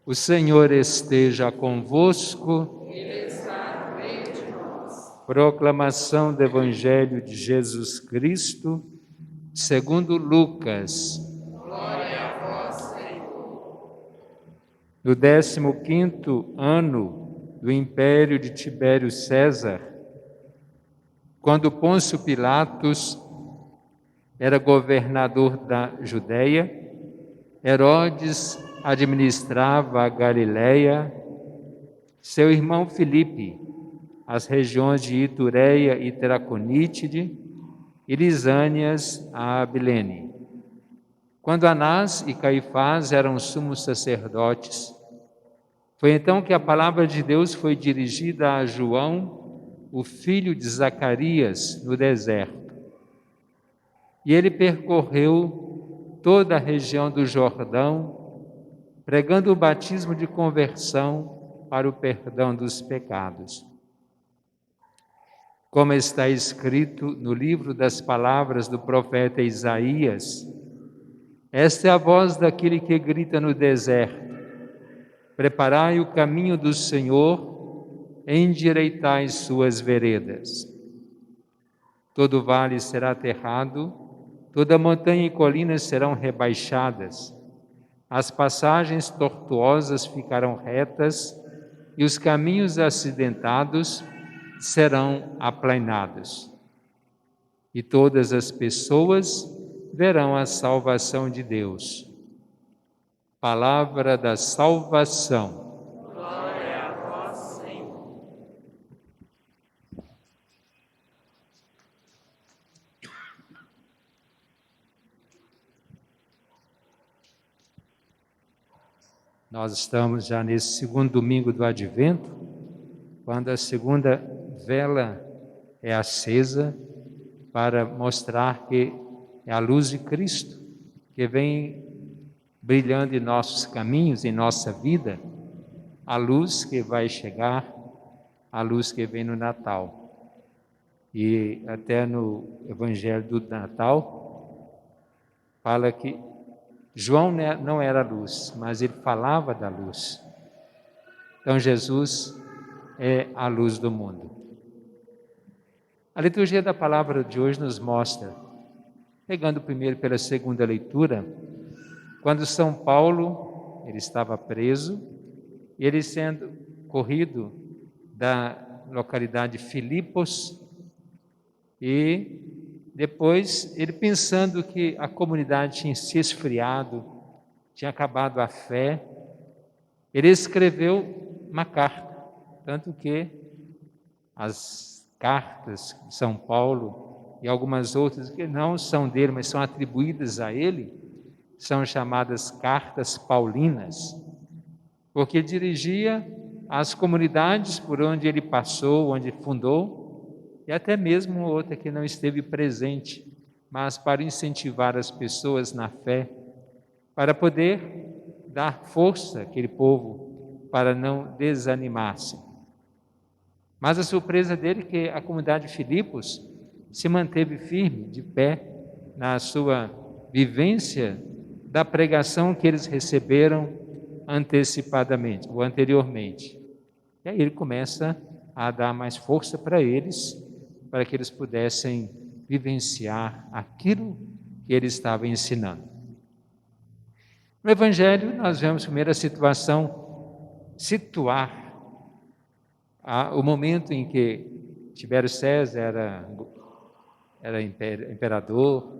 O Senhor esteja convosco. Ele está no meio de nós. Proclamação do Evangelho de Jesus Cristo, segundo Lucas. Glória a vós, Senhor. No 15º ano do império de Tibério César, quando Pôncio Pilatos era governador da Judéia, Herodes administrava a Galiléia, seu irmão Filipe, as regiões de Itureia e Traconítide, e Lisânias a Abilene. Quando Anás e Caifás eram sumos sacerdotes, foi então que a palavra de Deus foi dirigida a João, o filho de Zacarias, no deserto. E ele percorreu toda a região do Jordão, pregando o batismo de conversão para o perdão dos pecados. Como está escrito no livro das palavras do profeta Isaías, esta é a voz daquele que grita no deserto: preparai o caminho do Senhor, endireitai suas veredas. Todo vale será aterrado, toda montanha e colina serão rebaixadas, as passagens tortuosas ficarão retas e os caminhos acidentados serão aplainados. E todas as pessoas verão a salvação de Deus. Palavra da salvação. Glória a vós, Senhor. Nós estamos já nesse segundo domingo do Advento, quando a segunda vela é acesa para mostrar que é a luz de Cristo que vem brilhando em nossos caminhos, em nossa vida, a luz que vai chegar, a luz que vem no Natal. E até no Evangelho do Natal, fala que João não era luz, mas ele falava da luz. Então Jesus é a luz do mundo. A liturgia da palavra de hoje nos mostra, pegando primeiro pela segunda leitura, quando São Paulo, ele estava preso, e ele sendo corrido da localidade de Filipos, e depois ele pensando que a comunidade tinha se esfriado, tinha acabado a fé, ele escreveu uma carta, tanto que as cartas de São Paulo e algumas outras que não são dele, mas são atribuídas a ele, são chamadas cartas paulinas, porque dirigia às comunidades por onde ele passou, onde fundou, e até mesmo outra que não esteve presente, mas para incentivar as pessoas na fé, para poder dar força àquele povo, para não desanimarem. Mas a surpresa dele é que a comunidade de Filipos se manteve firme, de pé, na sua vivência da pregação que eles receberam antecipadamente, ou anteriormente. E aí ele começa a dar mais força para eles, para que eles pudessem vivenciar aquilo que ele estava ensinando. No Evangelho, nós vemos primeiro a situação, situar o momento em que Tibério César era imperador,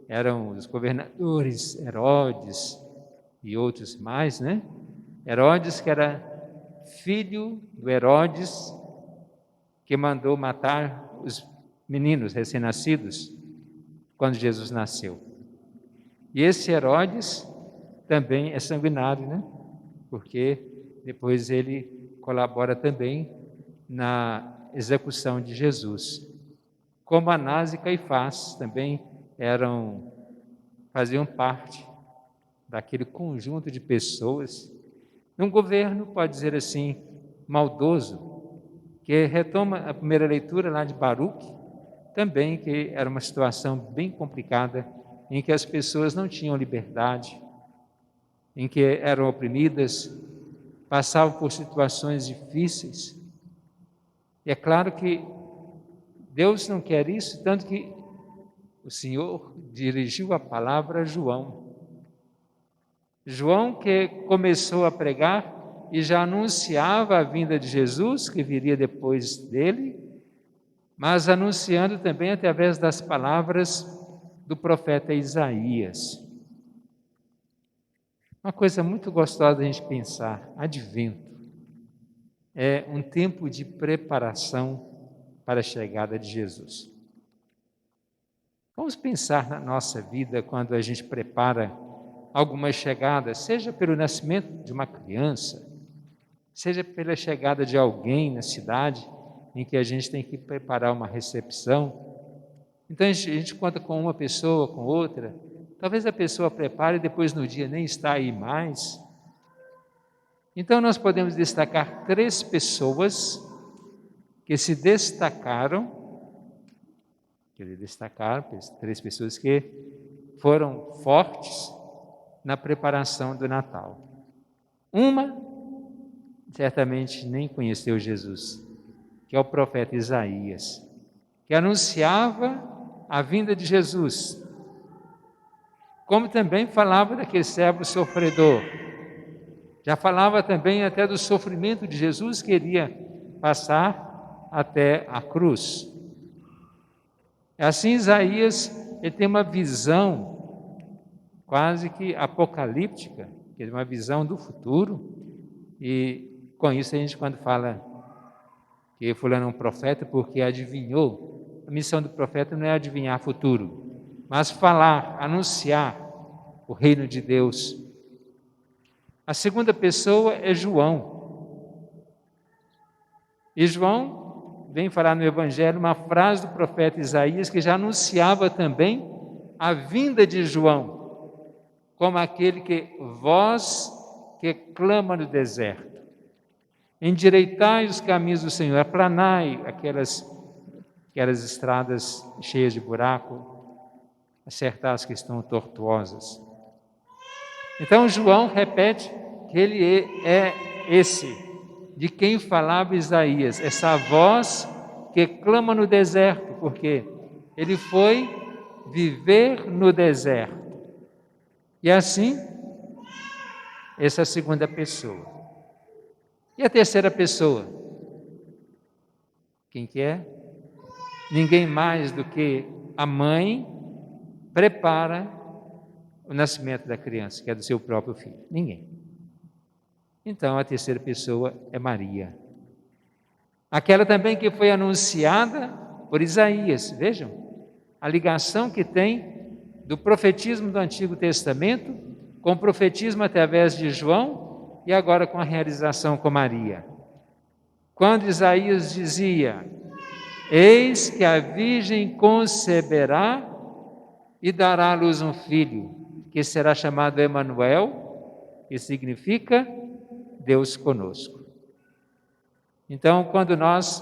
eram os governadores Herodes e outros mais, né? Herodes, que era filho do Herodes, que mandou matar os meninos recém-nascidos quando Jesus nasceu. E esse Herodes também é sanguinário, né? Porque depois ele colabora também na execução de Jesus. Como Anás e Caifás também faziam parte daquele conjunto de pessoas, num governo, pode dizer assim, maldoso, que retoma a primeira leitura lá de Baruque, também que era uma situação bem complicada, em que as pessoas não tinham liberdade, em que eram oprimidas, passavam por situações difíceis. E é claro que Deus não quer isso, tanto que o Senhor dirigiu a palavra a João. João que começou a pregar e já anunciava a vinda de Jesus, que viria depois dele, mas anunciando também através das palavras do profeta Isaías. Uma coisa muito gostosa a gente pensar, advento, é um tempo de preparação para a chegada de Jesus. Vamos pensar na nossa vida quando a gente prepara alguma chegada, seja pelo nascimento de uma criança, seja pela chegada de alguém na cidade em que a gente tem que preparar uma recepção. Então a gente conta com uma pessoa, com outra, talvez a pessoa prepare e depois no dia nem está aí mais. Então nós podemos destacar 3 pessoas que se destacaram, 3 pessoas que foram fortes na preparação do Natal. Uma, certamente nem conheceu Jesus, que é o profeta Isaías, que anunciava a vinda de Jesus, como também falava daquele servo sofredor, já falava também até do sofrimento de Jesus que iria passar até a cruz. Assim Isaías ele tem uma visão quase que apocalíptica, que é uma visão do futuro, e com isso a gente quando fala que fulano é um profeta porque adivinhou, a missão do profeta não é adivinhar futuro, mas falar, anunciar o reino de Deus. A segunda pessoa é João. E João vem falar no Evangelho uma frase do profeta Isaías que já anunciava também a vinda de João, como aquele que voz que clama no deserto. Endireitai os caminhos do Senhor, aplanai aquelas estradas cheias de buraco, acertar as que estão tortuosas. Então João repete que ele é esse, de quem falava Isaías, essa voz que clama no deserto, porque ele foi viver no deserto. E assim, essa é a segunda pessoa. E a terceira pessoa? Quem que é? Ninguém mais do que a mãe prepara o nascimento da criança, que é do seu próprio filho. Ninguém. Então, a terceira pessoa é Maria. Aquela também que foi anunciada por Isaías. Vejam, a ligação que tem do profetismo do Antigo Testamento com o profetismo através de João e agora com a realização com Maria. Quando Isaías dizia: eis que a virgem conceberá e dará à luz um filho, que será chamado Emanuel, que significa Deus conosco. Então, quando nós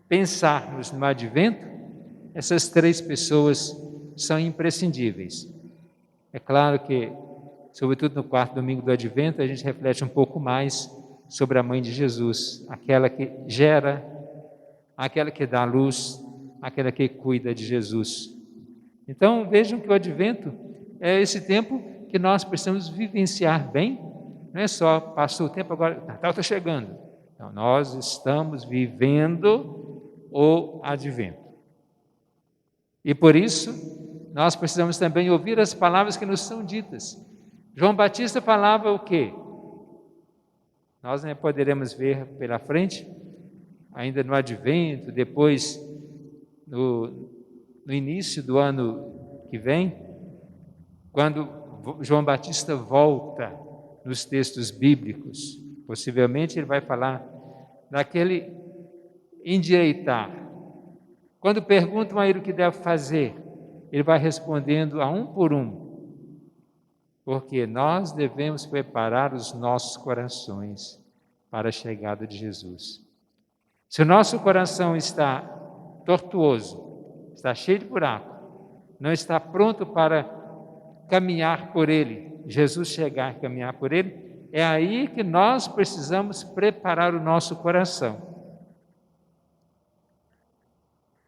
pensarmos no advento, essas 3 pessoas são imprescindíveis. É claro que, sobretudo no 4º domingo do advento, a gente reflete um pouco mais sobre a mãe de Jesus, aquela que gera, aquela que dá luz, aquela que cuida de Jesus. Então, vejam que o advento é esse tempo que nós precisamos vivenciar bem. Não é só passou o tempo, agora Natal está chegando. Então, nós estamos vivendo o advento. E por isso, nós precisamos também ouvir as palavras que nos são ditas. João Batista falava o quê? Nós poderemos ver pela frente, ainda no advento, depois no início do ano que vem, quando João Batista volta nos textos bíblicos, possivelmente ele vai falar daquele endireitar. Quando perguntam a ele o que deve fazer, ele vai respondendo a um por um, porque nós devemos preparar os nossos corações para a chegada de Jesus. Se o nosso coração está tortuoso, está cheio de buraco, não está pronto para caminhar por ele, Jesus chegar e caminhar por ele, é aí que nós precisamos preparar o nosso coração.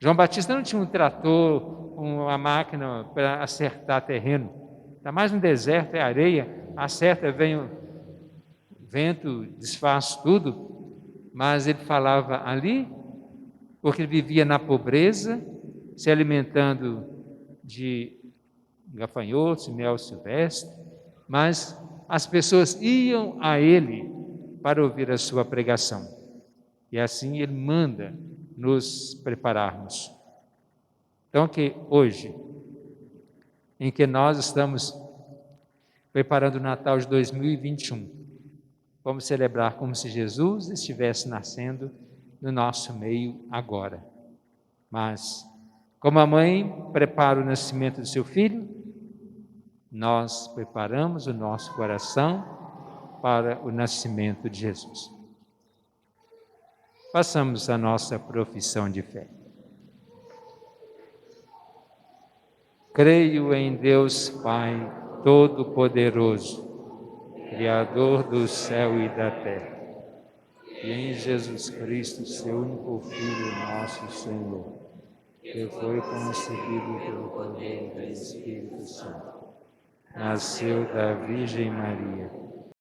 João Batista não tinha um trator, uma máquina para acertar terreno. Está mais no deserto, é areia, acerta, vem o vento, desfaz tudo. Mas ele falava ali, porque ele vivia na pobreza, se alimentando de gafanhotos e mel silvestre, mas as pessoas iam a ele para ouvir a sua pregação. E assim ele manda nos prepararmos. Então, que hoje, em que nós estamos preparando o Natal de 2021, vamos celebrar como se Jesus estivesse nascendo no nosso meio agora. Mas, como a mãe prepara o nascimento do seu filho, nós preparamos o nosso coração para o nascimento de Jesus. Façamos a nossa profissão de fé. Creio em Deus Pai Todo-Poderoso, Criador do céu e da terra, e em Jesus Cristo, seu único Filho, nosso Senhor, que foi concebido pelo poder do Espírito Santo, nasceu da Virgem Maria,